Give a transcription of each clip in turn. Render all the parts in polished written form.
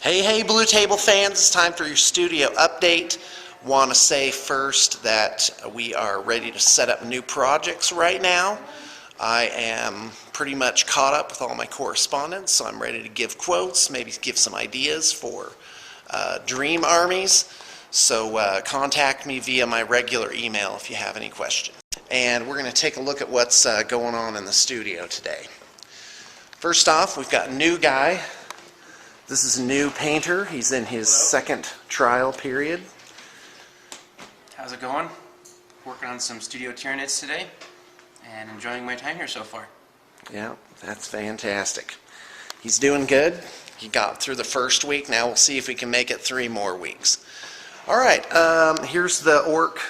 Hey, Blue Table fans, it's time for your studio update. Want to say first that we are ready to set up new projects right now. I am pretty much caught up with all my correspondence, so I'm ready to give quotes, maybe give some ideas for dream armies. So contact me via my regular email if you have any questions. And we're going to take a look at what's going on in the studio today. First off, we've got a new guy. This is a new painter. He's in his second trial period. How's it going? Working on some studio Nids today and enjoying my time here so far. Yeah, that's fantastic. He's doing good. He got through the first week. Now we'll see if we can make it 3 more weeks. All right, here's the orc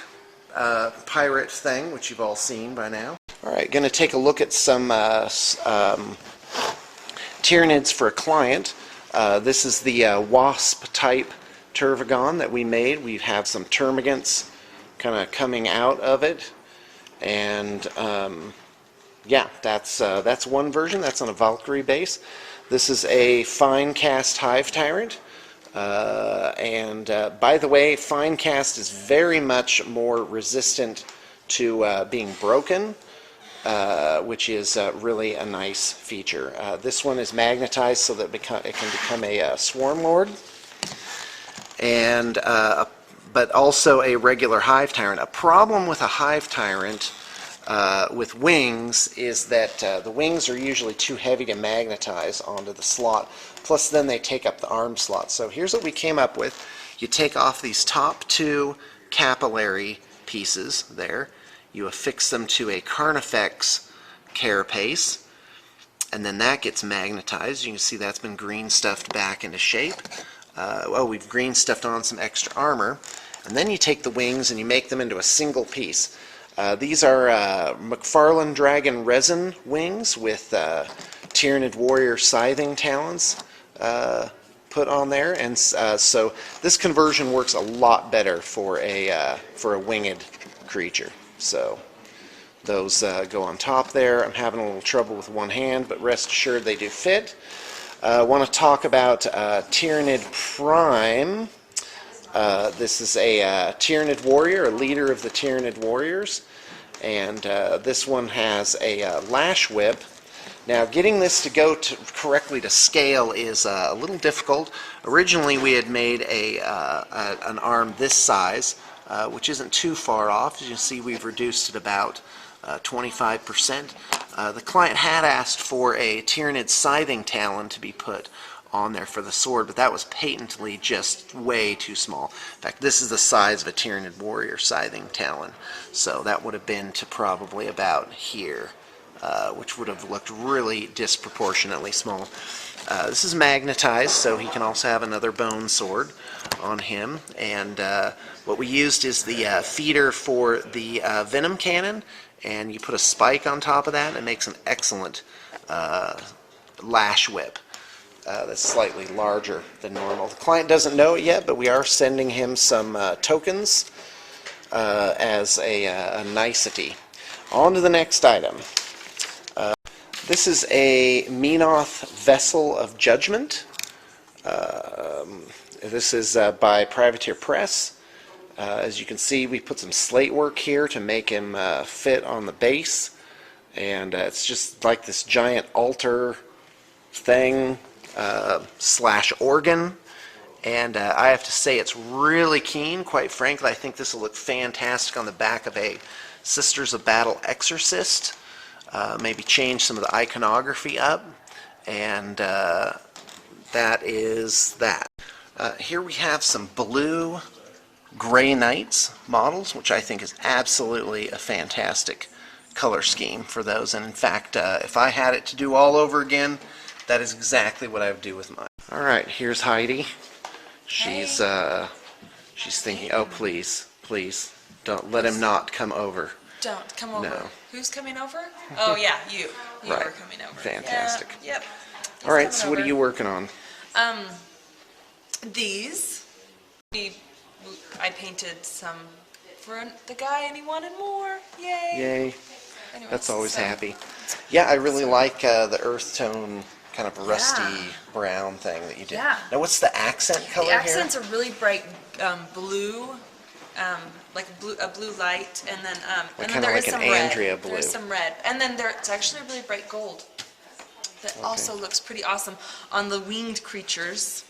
pirate thing, which you've all seen by now. All right, going to take a look at some Tyranids for a client. This is the wasp type Tervagon that we made. We have some termagants kind of coming out of it, and yeah, that's one version. That's on a Valkyrie base. This is a fine cast hive tyrant, and by the way, fine cast is very much more resistant to being broken, which is really a nice feature. This one is magnetized so that it can become a swarm lord, and but also a regular hive tyrant. A problem with a hive tyrant with wings is that the wings are usually too heavy to magnetize onto the slot, plus then they take up the arm slot. So here's what we came up with. You take off these top 2 capillary pieces there, you affix them to a Carnifex carapace, and then that gets magnetized. You can see that's been green stuffed back into shape. We've green stuffed on some extra armor, and then you take the wings and you make them into a single piece. These are McFarlane Dragon resin wings with Tyranid Warrior scything talons put on there, and so this conversion works a lot better for a winged creature. So those go on top there. I'm having a little trouble with one hand, but rest assured they do fit. I want to talk about Tyranid Prime. This is a Tyranid Warrior, a leader of the Tyranid Warriors, and this one has a lash whip. Now, getting this to go correctly to scale is a little difficult. Originally, we had made an arm this size, which isn't too far off. As you can see, we've reduced it about 25%. The client had asked for a Tyranid scything talon to be put on there for the sword, but that was patently just way too small. In fact, this is the size of a Tyranid Warrior scything talon, so that would have been to probably about here, which would have looked really disproportionately small. This is magnetized, so he can also have another bone sword on him, and what we used is the feeder for the venom cannon, and you put a spike on top of that, and it makes an excellent lash whip that's slightly larger than normal. The client doesn't know it yet, but we are sending him some tokens as a nicety. On to the next item. This is a Menoth Vessel of Judgment. This is by Privateer Press. As you can see, we put some slate work here to make him fit on the base, and it's just like this giant altar thing slash organ, and I have to say it's really keen. Quite frankly, I think this will look fantastic on the back of a Sisters of Battle Exorcist. Maybe change some of the iconography up, and that is that. Here we have some blue Grey Knights models, which I think is absolutely a fantastic color scheme for those, and in fact, if I had it to do all over again, that is exactly what I would do with mine. Alright, here's Heidi. She's thinking, oh please, don't let him not come over. Don't come over. No. Who's coming over? Oh yeah, you. You right. are coming over. Fantastic. Yeah, yep. All right, so what are you working on? These. I painted some for the guy, and he wanted more. Yay! Yay. Anyways, That's always happy. Yeah, I really like the earth tone kind of rusty Yeah. brown thing that you did. Yeah. Now, what's the accent color The here? accent's a really bright blue, like a blue light, and then and then kinda there like is an some red. Andrea blue. There's some red, and then it's actually a really bright gold that also looks pretty awesome on the winged creatures.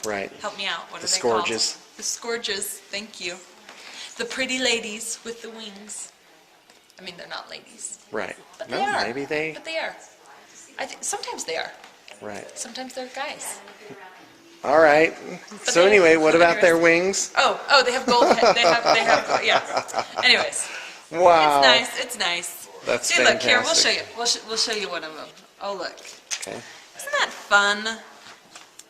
Right. Help me out. What The are they scourges. called? The scourges. Thank you. The pretty ladies with the wings. I mean, they're not ladies, Right. but No, they are. maybe they. But they are. Sometimes they are. Right. Sometimes they're guys. All right. So they- anyway, what about their anyways. wings? Oh, they have gold head. They have gold, yeah. Anyways, Wow. it's nice. That's See, look here. We'll show fantastic. you. We'll show you one of them. Oh, look. Okay. Isn't that fun?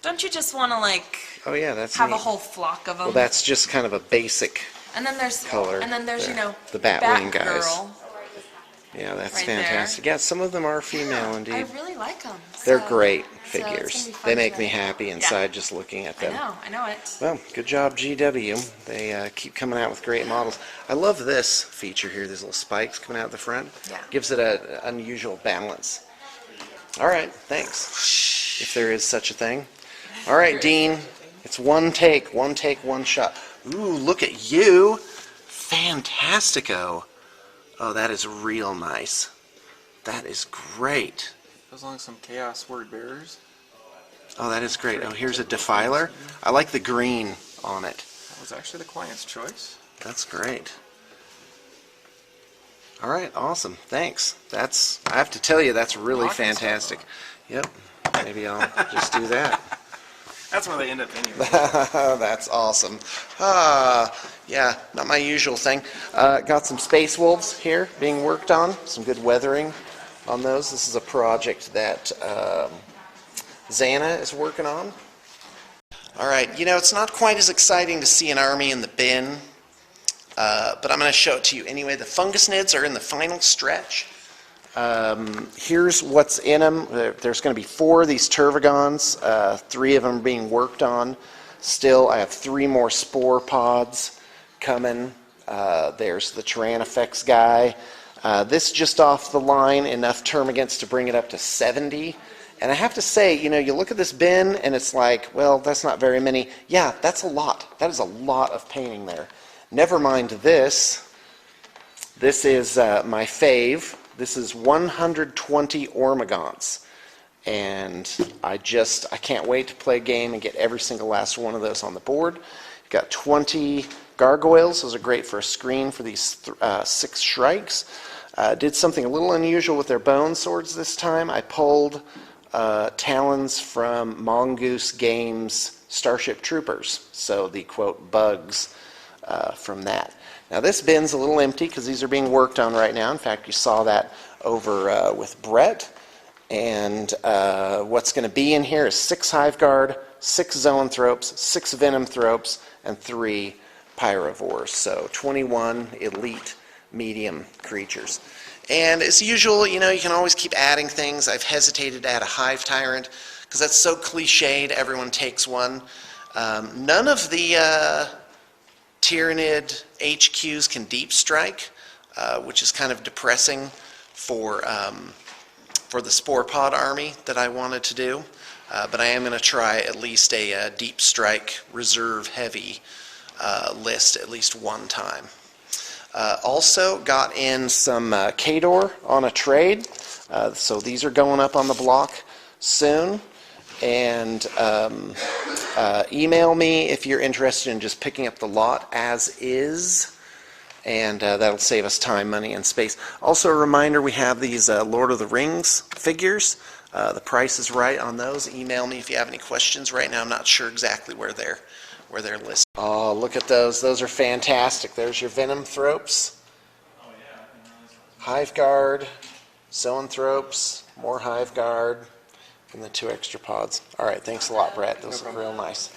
Don't you just want to like Oh yeah, that's have a neat. whole flock of them? Well, that's just kind of a basic and then there's color you there. know, The Batwing guys. Batgirl. Yeah, that's right there. fantastic. Yeah, some of them are female I indeed. really like them. They're great it's gonna figures. be fun They make to- me happy inside just looking at them. I know it. Well, good job, GW. They keep coming out with great models. I love this feature here, these little spikes coming out the front. Yeah. Gives it an unusual balance. All right, thanks. If there is such a thing. All right, Dean, it's one take, one shot. Ooh, look at you. Fantastico. Oh, that is real nice. That is great. As long as some chaos word bearers. Oh, that is great. Oh, here's a defiler. I like the green on it. That was actually the client's choice. That's great. All right, awesome. Thanks. I have to tell you, that's really Rocking fantastic. Yep. Maybe I'll just do that. That's where they end up anyway. That's awesome. Yeah, not my usual thing. Got some Space Wolves here being worked on. Some good weathering on those. This is a project that Xana is working on. All right, it's not quite as exciting to see an army in the bin, but I'm going to show it to you anyway. The Fungus Nids are in the final stretch. Here's what's in them. There's going to be 4 of these Tervagons, 3 of them being worked on. Still, I have 3 more spore pods coming. There's the Tyrannifex guy. This just off the line, enough termagants to bring it up to 70. And I have to say, you look at this bin and it's like, well, that's not very many. Yeah, that's a lot. That is a lot of painting there. Never mind this. This is my fave. This is 120 Ormagants. And I can't wait to play a game and get every single last one of those on the board. You've got 20 Gargoyles. Those are great for a screen for these 6 Shrikes. Did something a little unusual with their bone swords this time. I pulled talons from Mongoose Games Starship Troopers. So the, quote, bugs from that. Now this bin's a little empty because these are being worked on right now. In fact, you saw that over with Brett. And what's going to be in here is 6 Hiveguard, 6 Zoanthropes, 6 Venomthropes, and 3 Pyrovores. So 21 elite medium creatures. And as usual, you can always keep adding things. I've hesitated to add a Hive Tyrant because that's so cliched, everyone takes one. None of the Tyrannid HQs can deep strike, which is kind of depressing for the Spore Pod army that I wanted to do. But I am going to try at least a deep strike reserve heavy list at least one time. Also got in some Khador on a trade, so these are going up on the block soon. And email me if you're interested in just picking up the lot as is, and that'll save us time, money, and space. Also a reminder, we have these Lord of the Rings figures. The price is right on those. Email me if you have any questions. Right now I'm not sure exactly where they're listed. Oh, look at those. Those are fantastic. There's your Venomthropes, Hiveguard, Zoanthropes, more Hiveguard, and the 2 extra pods. All right, thanks a lot, Brett. Those look real nice.